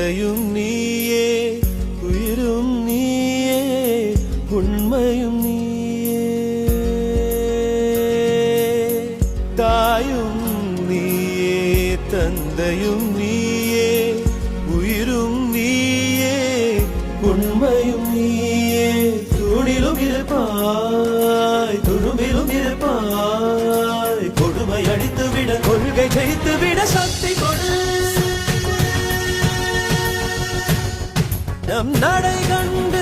தந்தையும் நீயே, உயிரும் நீயே, உண்மையும் நீயே. தாயும் நீயே, தந்தையும் நீயே, உயிரும் நீயே, உண்மையும் நீயே. தூணிலும் இருப்பாய், துரும்பிலும் இருப்பாய். கொடுமை அடித்துவிட, கொள்கை ஜெயித்துவிட சக்தி கொடு. நம் நடை கண்டு